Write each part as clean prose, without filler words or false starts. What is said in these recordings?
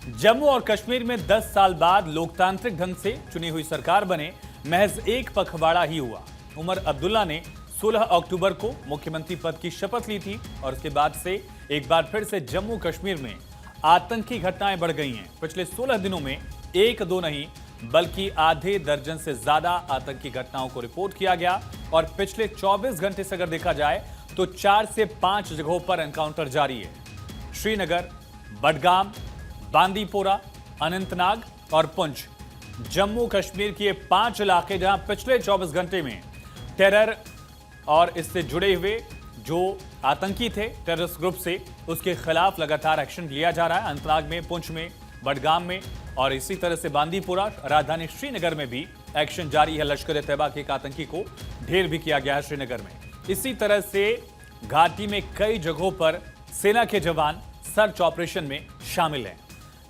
जम्मू और कश्मीर में 10 साल बाद लोकतांत्रिक ढंग से चुनी हुई सरकार बने महज एक पखवाड़ा ही हुआ। उमर अब्दुल्ला ने 16 अक्टूबर को मुख्यमंत्री पद की शपथ ली थी और उसके बाद से एक बार फिर से जम्मू कश्मीर में आतंकी घटनाएं बढ़ गई हैं। पिछले 16 दिनों में एक दो नहीं बल्कि आधे दर्जन से ज्यादा आतंकी घटनाओं को रिपोर्ट किया गया और पिछले 24 घंटे से अगर देखा जाए तो 4 से 5 जगहों पर एनकाउंटर जारी है। श्रीनगर, बडगाम, बांदीपोरा, अनंतनाग और पुंछ, जम्मू कश्मीर के ये 5 इलाके जहां पिछले 24 घंटे में टेरर और इससे जुड़े हुए जो आतंकी थे टेररिस्ट ग्रुप से, उसके खिलाफ लगातार एक्शन लिया जा रहा है। अनंतनाग में, पुंछ में, बडगाम में और इसी तरह से बांदीपोरा, राजधानी श्रीनगर में भी एक्शन जारी है। लश्कर-ए-तैयबा के एक आतंकी को ढेर भी किया गया है श्रीनगर में। इसी तरह से घाटी में कई जगहों पर सेना के जवान सर्च ऑपरेशन में शामिल हैं।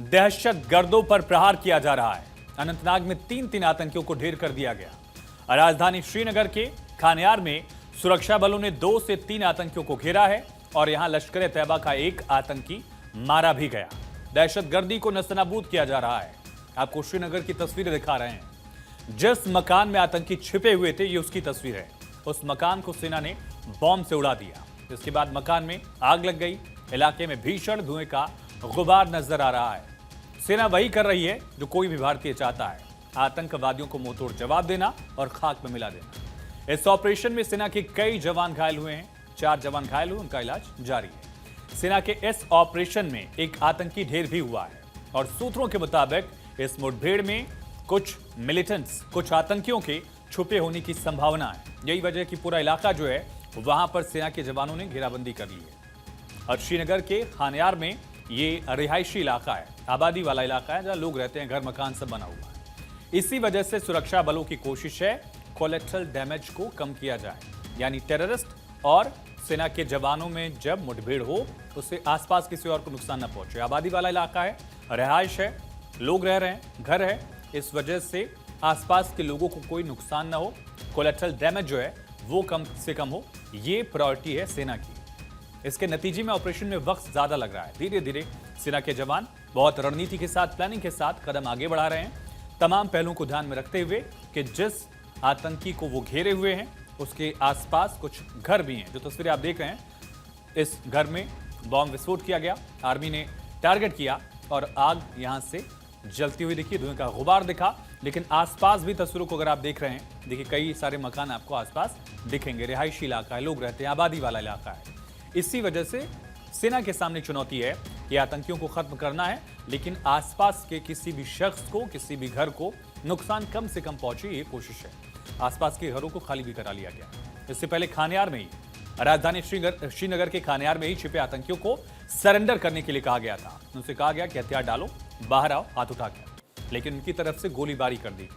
दहशतगर्दों पर प्रहार किया जा रहा है। अनंतनाग में 3 आतंकियों को ढेर कर दिया गया। राजधानी श्रीनगर के खानियार में सुरक्षा बलों ने 2 से 3 आतंकियों को घेरा है और यहां लश्कर-ए-तैयबा का एक आतंकी मारा भी गया। दहशतगर्दी को नस्तनाबूद किया जा रहा है। आपको श्रीनगर की तस्वीरें दिखा रहे हैं। जिस मकान में आतंकी छिपे हुए थे, ये उसकी तस्वीर है। उस मकान को सेना ने बॉम्ब से उड़ा दिया। इसके बाद मकान में आग लग गई। इलाके में भीषण धुएं का गुबार नजर आ रहा है। सेना वही कर रही है जो कोई भी भारतीय चाहता है, आतंकवादियों को मुंहतोड़ जवाब देना और खाक में मिला देना। इस ऑपरेशन में सेना के कई जवान घायल हुए हैं। 4 जवान घायल हुए, उनका इलाज जारी है। सेना के इस ऑपरेशन में एक आतंकी ढेर भी हुआ है और सूत्रों के मुताबिक इस मुठभेड़ में कुछ मिलिटेंट्स, कुछ आतंकियों के छुपे होने की संभावना है। यही वजह कि पूरा इलाका जो है वहां पर सेना के जवानों ने घेराबंदी कर ली है। और श्रीनगर के खानियार में ये रिहायशी इलाका है, आबादी वाला इलाका है जहां लोग रहते हैं, घर मकान सब बना हुआ है। इसी वजह से सुरक्षा बलों की कोशिश है कोलेटरल डैमेज को कम किया जाए, यानी टेररिस्ट और सेना के जवानों में जब मुठभेड़ हो उससे आसपास किसी और को नुकसान न पहुंचे। आबादी वाला इलाका है, रिहायश है, लोग रह रहे हैं, घर है, इस वजह से आसपास के लोगों को कोई नुकसान ना हो, कोलेटरल डैमेज जो है वो कम से कम हो, ये प्रायोरिटी है सेना की। इसके नतीजे में ऑपरेशन में वक्त ज्यादा लग रहा है। धीरे धीरे सेना के जवान बहुत रणनीति के साथ, प्लानिंग के साथ कदम आगे बढ़ा रहे हैं, तमाम पहलुओं को ध्यान में रखते हुए कि जिस आतंकी को वो घेरे हुए हैं उसके आसपास कुछ घर भी हैं। जो तस्वीरें आप देख रहे हैं, इस घर में बॉम्ब विस्फोट किया गया, आर्मी ने टारगेट किया और आग यहां से जलती हुई दिखी, धुएं का गुबार दिखा। लेकिन आसपास भी तस्वीरों को अगर आप देख रहे हैं, देखिए कई सारे मकान आपको आसपास दिखेंगे। रिहायशी इलाका है, लोग रहते हैं, आबादी वाला इलाका है। इसी वजह से सेना के सामने चुनौती है कि आतंकियों को खत्म करना है, लेकिन आसपास के किसी भी शख्स को, किसी भी घर को नुकसान कम से कम पहुंचे, ये कोशिश है। आसपास के घरों को खाली भी करा लिया गया। इससे पहले खानियार में ही, राजधानी श्रीनगर के खानियार में ही छिपे आतंकियों को सरेंडर करने के लिए कहा गया था। उनसे कहा गया कि हथियार डालो, बाहर आओ हाथ उठाकर, लेकिन उनकी तरफ से गोलीबारी कर दी।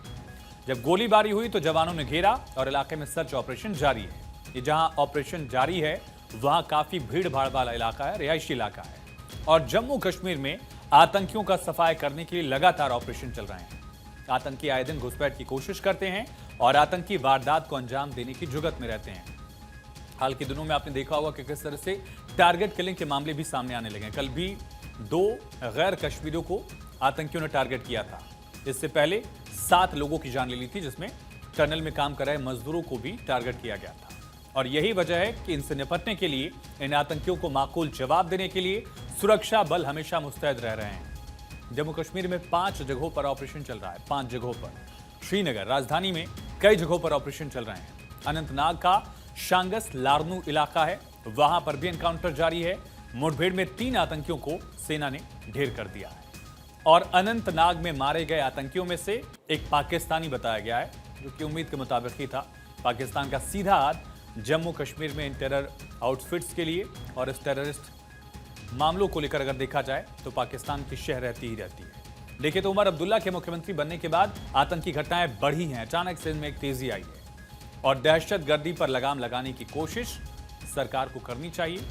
जब गोलीबारी हुई तो जवानों ने घेरा और इलाके में सर्च ऑपरेशन जारी है। ये जहां ऑपरेशन जारी है वहां काफी भीड़ भाड़ वाला इलाका है, रिहायशी इलाका है और जम्मू कश्मीर में आतंकियों का सफाया करने के लिए लगातार ऑपरेशन चल रहे हैं। आतंकी आए दिन घुसपैठ की कोशिश करते हैं और आतंकी वारदात को अंजाम देने की जुगत में रहते हैं। हाल के दिनों में आपने देखा होगा कि किस तरह से टारगेट किलिंग के मामले भी सामने आने लगे। कल भी 2 गैर कश्मीरियों को आतंकियों ने टारगेट किया था। इससे पहले 7 लोगों की जान ले ली थी, जिसमें टनल में काम कर रहे मजदूरों को भी टारगेट किया गया था। और यही वजह है कि इनसे निपटने के लिए, इन आतंकियों को माकूल जवाब देने के लिए सुरक्षा बल हमेशा मुस्तैद रह रहे हैं। जम्मू कश्मीर में 5 जगहों पर ऑपरेशन चल रहा है। 5 जगहों पर, श्रीनगर, राजधानी में कई जगहों पर ऑपरेशन चल रहे हैं। अनंतनाग का शांगस लारनू इलाका है, वहां पर भी एनकाउंटर जारी है। मुठभेड़ में 3 आतंकियों को सेना ने ढेर कर दिया है और अनंतनाग में मारे गए आतंकियों में से एक पाकिस्तानी बताया गया है, जो कि उम्मीद के मुताबिक ही था। पाकिस्तान का सीधा हाथ जम्मू कश्मीर में इन टेरर आउटफिट्स के लिए और इस टेररिस्ट मामलों को लेकर अगर देखा जाए तो पाकिस्तान की शह रहती ही रहती है। देखिए तो उमर अब्दुल्ला के मुख्यमंत्री बनने के बाद आतंकी घटनाएं बढ़ी हैं, अचानक से इनमें एक तेजी आई है और दहशतगर्दी पर लगाम लगाने की कोशिश सरकार को करनी चाहिए।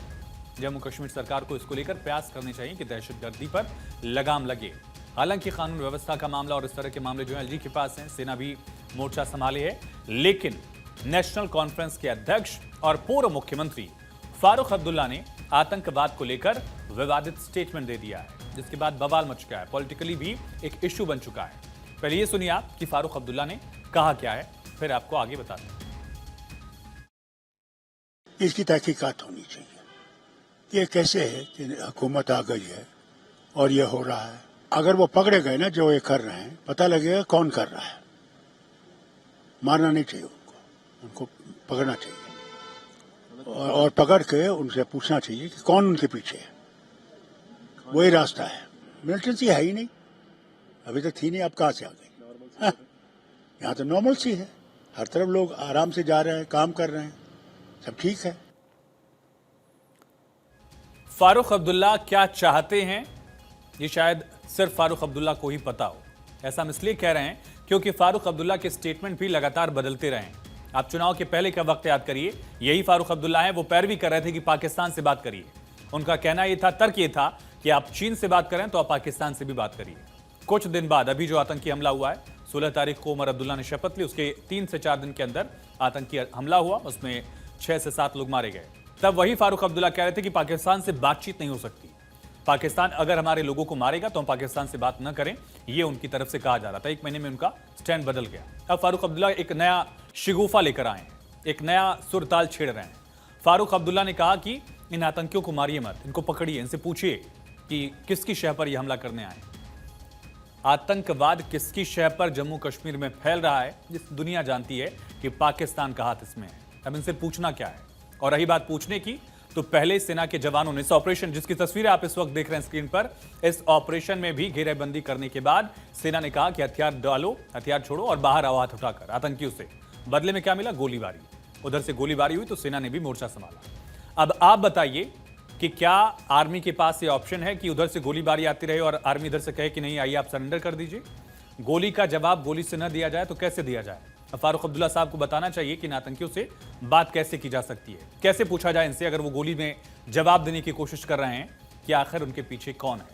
जम्मू कश्मीर सरकार को इसको लेकर प्रयास करने चाहिए कि दहशतगर्दी पर लगाम लगे। हालांकि कानून व्यवस्था का मामला और इस तरह के मामले जो है एलजी के पास हैं, सेना भी मोर्चा संभाले है, लेकिन नेशनल कॉन्फ्रेंस के अध्यक्ष और पूर्व मुख्यमंत्री फारूक अब्दुल्ला ने आतंकवाद को लेकर विवादित स्टेटमेंट दे दिया है, जिसके बाद बवाल मच गया है। पॉलिटिकली भी एक इश्यू बन चुका है। पहले ये सुनिए आप कि फारूक अब्दुल्ला ने कहा क्या है, फिर आपको आगे बताते हैं। इसकी तहकीकात होनी चाहिए। ये कैसे है कि हुकूमत आ गई है और ये हो रहा है। अगर वो पकड़े गए ना जो ये कर रहे हैं, पता लगेगा कौन कर रहा है। मारना नहीं चाहिए उनको पकड़ना चाहिए और पकड़ के उनसे पूछना चाहिए कि कौन उनके पीछे है। वही रास्ता है। मिलिटेंसी है ही नहीं, अभी तक थी नहीं, अब कहां से आ गई। यहाँ तो नॉर्मल सी है, हर तरफ लोग आराम से जा रहे हैं, काम कर रहे हैं, सब ठीक है। फारूक अब्दुल्ला क्या चाहते हैं, ये शायद सिर्फ फारूक अब्दुल्ला को ही पता हो। ऐसा हम इसलिए कह रहे हैं क्योंकि फारूक अब्दुल्ला के स्टेटमेंट भी लगातार बदलते रहे हैं। आप चुनाव के पहले का वक्त याद करिए, यही फारूक अब्दुल्ला है, वो पैरवी कर रहे थे कि पाकिस्तान से बात करिए। उनका कहना यह था, तर्क ये था कि आप चीन से बात करें तो आप पाकिस्तान से भी बात करिए। कुछ दिन बाद अभी जो आतंकी हमला हुआ है, 16 तारीख को उमर अब्दुल्ला ने शपथ ली, उसके 3 से 4 दिन के अंदर आतंकी हमला हुआ, उसमें 6 से 7 लोग मारे गए। तब वही फारूक अब्दुल्ला कह रहे थे कि पाकिस्तान से बातचीत नहीं हो सकती। पाकिस्तान अगर हमारे लोगों को मारेगा तो हम पाकिस्तान से बात न करें, ये उनकी तरफ से कहा जा रहा था। 1 महीने में उनका स्टैंड बदल गया। अब फारूक अब्दुल्ला एक नया शिगुफा लेकर आए हैं, एक नया सुरताल छेड़ रहे हैं। फारूक अब्दुल्ला ने कहा कि इन आतंकियों को मारिए मत, इनको पकड़िए, इनसे पूछिए कि किसकी शह पर ये हमला करने आए। आतंकवाद किसकी शह पर जम्मू कश्मीर में फैल रहा है, जिस दुनिया जानती है कि पाकिस्तान का हाथ इसमें है। अब इनसे पूछना क्या है। और रही बात पूछने की, तो पहले सेना के जवानों ने इस ऑपरेशन, जिसकी तस्वीरें आप इस वक्त देख रहे हैं स्क्रीन पर, इस ऑपरेशन में भी घेरेबंदी करने के बाद सेना ने कहा कि हथियार डालो, हथियार छोड़ो और बाहर आओ हाथ उठाकर आतंकियों से। बदले में क्या मिला? गोलीबारी। उधर से गोलीबारी हुई तो सेना ने भी मोर्चा संभाला। अब आप बताइए कि क्या आर्मी के पास ये ऑप्शन है कि उधर से गोलीबारी आती रहे और आर्मी इधर से कहे कि नहीं आइए आप सरेंडर कर दीजिए? गोली का जवाब गोली से न दिया जाए तो कैसे दिया जाए? अब फारूक अब्दुल्ला साहब को बताना चाहिए कि इन आतंकियों से बात कैसे की जा सकती है, कैसे पूछा जाए इनसे अगर वो गोली में जवाब देने की कोशिश कर रहे हैं कि आखिर उनके पीछे कौन है।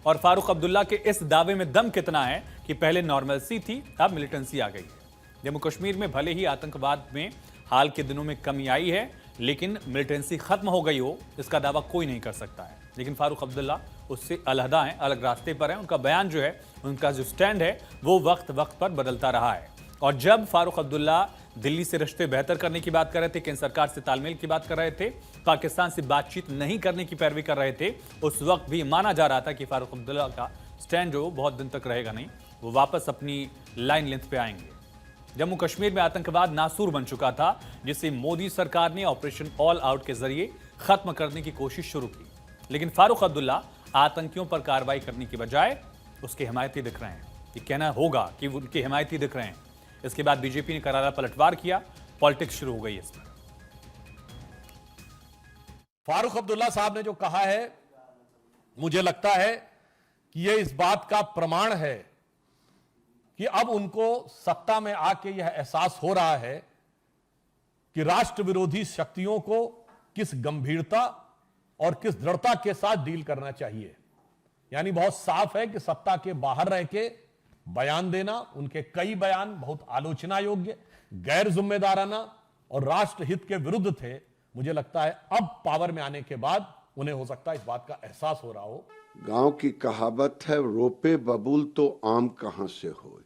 और फारूक अब्दुल्ला के इस दावे में दम कितना है कि पहले नॉर्मलसी थी, अब मिलिटेंसी आ गई है। जम्मू कश्मीर में भले ही आतंकवाद में हाल के दिनों में कमी आई है, लेकिन मिलिटेंसी खत्म हो गई हो, इसका दावा कोई नहीं कर सकता है। लेकिन फारूक अब्दुल्ला उससे अलहदा हैं, अलग रास्ते पर हैं। उनका बयान जो है, उनका जो स्टैंड है, वो वक्त वक्त पर बदलता रहा है। और जब फारूक अब्दुल्ला दिल्ली से रिश्ते बेहतर करने की बात कर रहे थे, केंद्र सरकार से तालमेल की बात कर रहे थे, पाकिस्तान से बातचीत नहीं करने की पैरवी कर रहे थे, उस वक्त भी माना जा रहा था कि फारूक अब्दुल्ला का स्टैंड जो बहुत दिन तक रहेगा नहीं, वो वापस अपनी लाइन लेंथ पे आएंगे। जम्मू कश्मीर में आतंकवाद नासूर बन चुका था, जिसे मोदी सरकार ने ऑपरेशन ऑल आउट के जरिए खत्म करने की कोशिश शुरू की। लेकिन फारूक अब्दुल्ला आतंकियों पर कार्रवाई करने की बजाय उसके हिमायती दिख रहे हैं। ये कहना होगा कि उनके हिमायती दिख रहे हैं। इसके बाद बीजेपी ने करारा पलटवार किया, पॉलिटिक्स शुरू हो गई इस पर। फारूक अब्दुल्ला साहब ने जो कहा है, मुझे लगता है कि यह इस बात का प्रमाण है कि अब उनको सत्ता में आके यह एहसास हो रहा है कि राष्ट्र विरोधी शक्तियों को किस गंभीरता और किस दृढ़ता के साथ डील करना चाहिए। यानी बहुत साफ है कि सत्ता के बाहर रह के बयान देना, उनके कई बयान बहुत आलोचना योग्य, गैर जिम्मेदाराना और राष्ट्र हित के विरुद्ध थे। मुझे लगता है अब पावर में आने के बाद उन्हें हो सकता है इस बात का एहसास हो रहा हो। गांव की कहावत है, रोपे बबूल तो आम कहां से हो।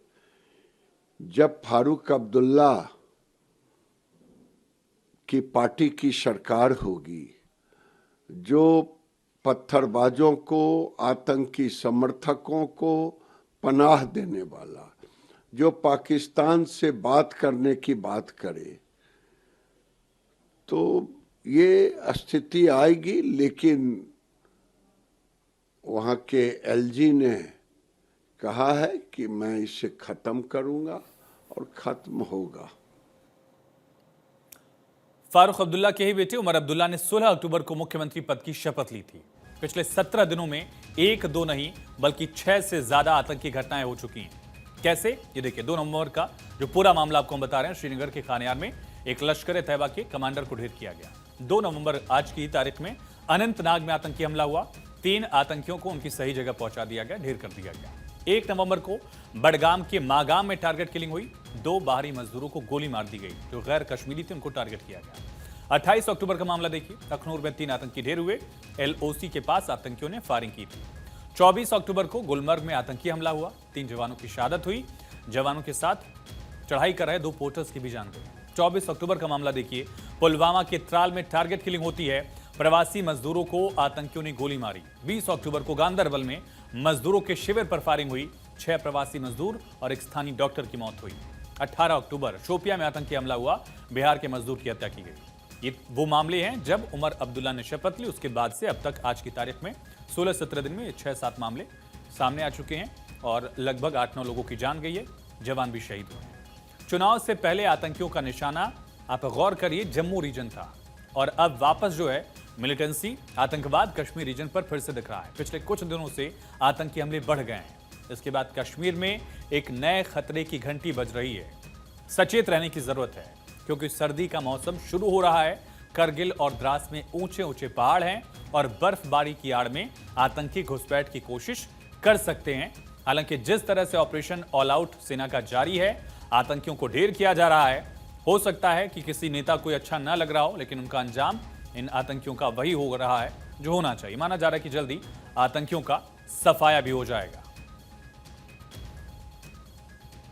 जब फारूक अब्दुल्ला की पार्टी की सरकार होगी, जो पत्थरबाजों को, आतंकी समर्थकों को पनाह देने वाला, जो पाकिस्तान से बात करने की बात करे, तो ये स्थिति आएगी। लेकिन वहां के एलजी ने कहा है कि मैं इसे खत्म करूंगा और खत्म होगा। फारूक अब्दुल्ला के ही बेटे उमर अब्दुल्ला ने 16 अक्टूबर को मुख्यमंत्री पद की शपथ ली थी। पिछले 17 दिनों में 1-2 नहीं बल्कि 6 से ज्यादा आतंकी घटनाएं हो चुकी हैं। कैसे? ये देखिए, 2 नवंबर का जो पूरा मामला आपको हम बता रहे हैं, श्रीनगर के खानियार में एक लश्कर ए तैयबा के कमांडर को ढेर किया गया। 2 नवंबर आज की तारीख में अनंतनाग में आतंकी हमला हुआ। 3 आतंकियों को उनकी सही जगह पहुंचा दिया गया, ढेर कर दिया गया। 1 नवंबर को बड़गाम के मागाम में टारगेट किलिंग हुई। 2 बाहरी मजदूरों को गोली मार दी गई जो गैर कश्मीरी थे, उनको टारगेट किया गया। 28 अक्टूबर का मामला देखिए, अखनूर में 3 आतंकी ढेर हुए, LOC के पास आतंकियों ने फायरिंग की थी। 24 अक्टूबर को गुलमर्ग में आतंकी हमला हुआ, 3 जवानों की शहादत हुई, जवानों के साथ चढ़ाई कर रहे 2 पोर्टर्स की भी जान गई। 24 अक्टूबर का मामला देखिए, पुलवामा के त्राल में टारगेट किलिंग होती है, प्रवासी मजदूरों को आतंकियों ने गोली मारी। 20 अक्टूबर को गांधरबल में मजदूरों के शिविर पर फायरिंग हुई, 6 प्रवासी मजदूर और एक स्थानीय डॉक्टर की मौत हुई। 18 अक्टूबर शोपिया में आतंकी हमला हुआ, बिहार के मजदूर की हत्या की गई। ये वो मामले हैं जब उमर अब्दुल्ला ने शपथ ली, उसके बाद से अब तक आज की तारीख में 16-17 दिन में 6-7 मामले सामने आ चुके हैं और लगभग 8-9 लोगों की जान गई है, जवान भी शहीद हुए हैं। चुनाव से पहले आतंकियों का निशाना, आप गौर करिए, जम्मू रीजन था और अब वापस जो है मिलिटेंसी, आतंकवाद कश्मीर रीजन पर फिर से दिख रहा है। पिछले कुछ दिनों से आतंकी हमले बढ़ गए हैं। इसके बाद कश्मीर में एक नए खतरे की घंटी बज रही है। सचेत रहने की जरूरत है क्योंकि सर्दी का मौसम शुरू हो रहा है। करगिल और द्रास में ऊंचे ऊंचे पहाड़ हैं और बर्फबारी की आड़ में आतंकी घुसपैठ की कोशिश कर सकते हैं। हालांकि जिस तरह से ऑपरेशन ऑल आउट सेना का जारी है, आतंकियों को ढेर किया जा रहा है, हो सकता है कि किसी नेता को अच्छा न लग रहा हो, लेकिन उनका अंजाम इन आतंकियों का वही हो रहा है जो होना चाहिए। माना जा रहा है कि जल्दी आतंकियों का सफाया भी हो जाएगा।